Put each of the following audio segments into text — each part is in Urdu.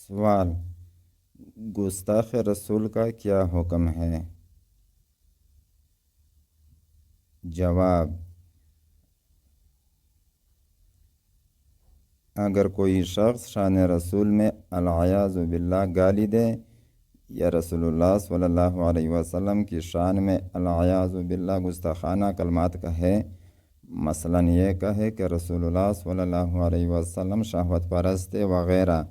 سوال: گستاخ رسول کا کیا حکم ہے؟ جواب: اگر کوئی شخص شان رسول میں العیاذ باللہ گالی دے یا رسول اللہ صلی اللہ علیہ وسلم کی شان میں العیاذ باللہ گستاخانہ کلمات کہے، مثلاً یہ کہے کہ رسول اللہ صلی اللہ علیہ وسلم شہوت پرست وغیرہ،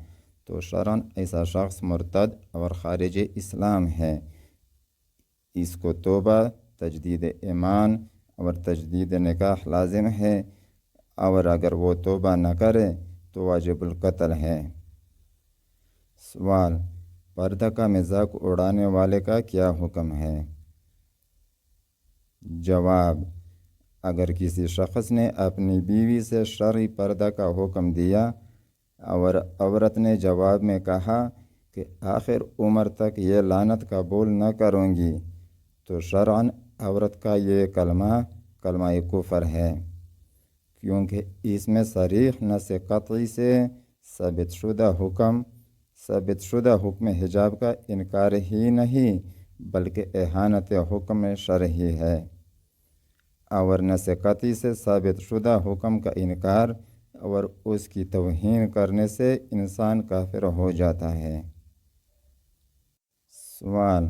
تو شرعاً ایسا شخص مرتد اور خارج اسلام ہے۔ اس کو توبہ، تجدید ایمان اور تجدید نکاح لازم ہے، اور اگر وہ توبہ نہ کرے تو واجب القتل ہے۔ سوال: پردہ کا مذاق اڑانے والے کا کیا حکم ہے؟ جواب: اگر کسی شخص نے اپنی بیوی سے شرعی پردہ کا حکم دیا اور عورت نے جواب میں کہا کہ آخر عمر تک یہ لعنت قبول نہ کروں گی، تو شرعاً عورت کا یہ کلمہ کفر ہے، کیونکہ اس میں صریح نص قطعی سے ثابت شدہ حکم حجاب کا انکار ہی نہیں بلکہ اہانت حکم شرعی ہے، اور نص قطعی سے ثابت شدہ حکم کا انکار اور اس کی توہین کرنے سے انسان کافر ہو جاتا ہے۔ سوال: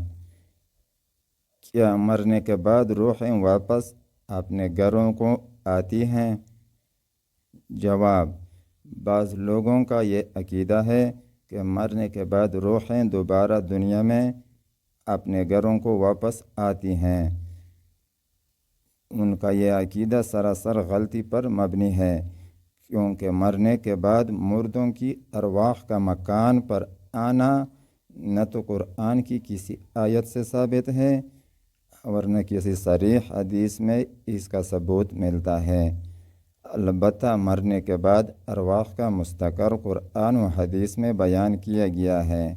کیا مرنے کے بعد روحیں واپس اپنے گھروں کو آتی ہیں؟ جواب: بعض لوگوں کا یہ عقیدہ ہے کہ مرنے کے بعد روحیں دوبارہ دنیا میں اپنے گھروں کو واپس آتی ہیں۔ ان کا یہ عقیدہ سراسر غلطی پر مبنی ہے، کیونکہ مرنے کے بعد مردوں کی ارواح کا مکان پر آنا نہ تو قرآن کی کسی آیت سے ثابت ہے اور نہ کسی صریح حدیث میں اس کا ثبوت ملتا ہے۔ البتہ مرنے کے بعد ارواح کا مستقر قرآن و حدیث میں بیان کیا گیا ہے،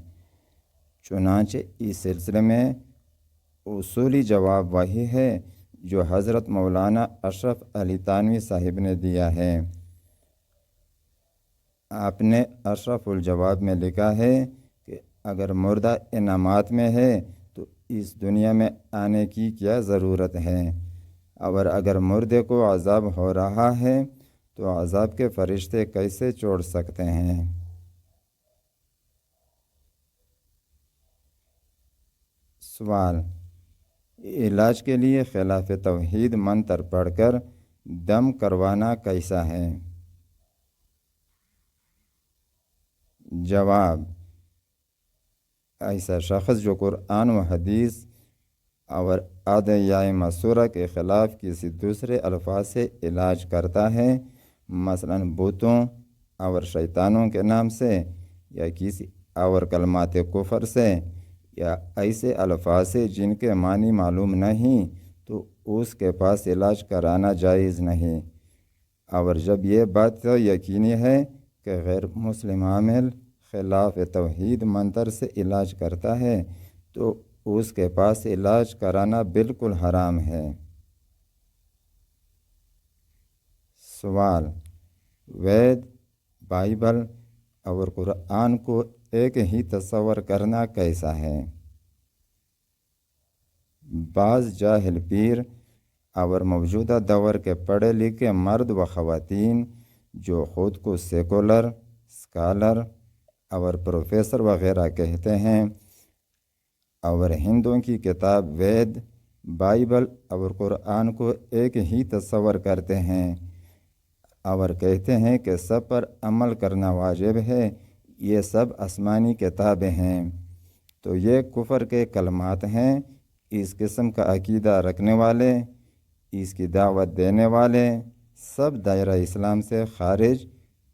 چنانچہ اس سلسلے میں اصولی جواب وہی ہے جو حضرت مولانا اشرف علی تھانوی صاحب نے دیا ہے۔ آپ نے اشرف الجواب میں لکھا ہے کہ اگر مردہ انعامات میں ہے تو اس دنیا میں آنے کی کیا ضرورت ہے، اور اگر مردے کو عذاب ہو رہا ہے تو عذاب کے فرشتے کیسے چھوڑ سکتے ہیں؟ سوال: علاج کے لیے خلاف توحید منتر پڑھ کر دم کروانا کیسا ہے؟ جواب: ایسا شخص جو قرآن و حدیث اور ادعیہ مشورہ کے خلاف کسی دوسرے الفاظ سے علاج کرتا ہے، مثلاً بتوں اور شیطانوں کے نام سے یا کسی اور کلمات کفر سے یا ایسے الفاظ سے جن کے معنی معلوم نہیں، تو اس کے پاس علاج کرانا جائز نہیں، اور جب یہ بات یقینی ہے کہ غیر مسلم عامل خلاف توحید منتر سے علاج کرتا ہے تو اس کے پاس علاج کرانا بالکل حرام ہے۔ سوال: وید، بائبل اور قرآن کو ایک ہی تصور کرنا کیسا ہے؟ بعض جاہل پیر اور موجودہ دور کے پڑھے لکھے مرد و خواتین جو خود کو سیکولر، اسکالر اور پروفیسر وغیرہ کہتے ہیں، اور ہندوؤں کی کتاب وید، بائبل اور قرآن کو ایک ہی تصور کرتے ہیں اور کہتے ہیں کہ سب پر عمل کرنا واجب ہے، یہ سب آسمانی کتابیں ہیں، تو یہ کفر کے کلمات ہیں۔ اس قسم کا عقیدہ رکھنے والے، اس کی دعوت دینے والے سب دائرہ اسلام سے خارج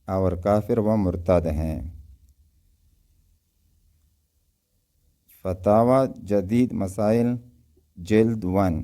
اور کافر و مرتد ہیں۔ فتاوی جدید مسائل، جلد 1۔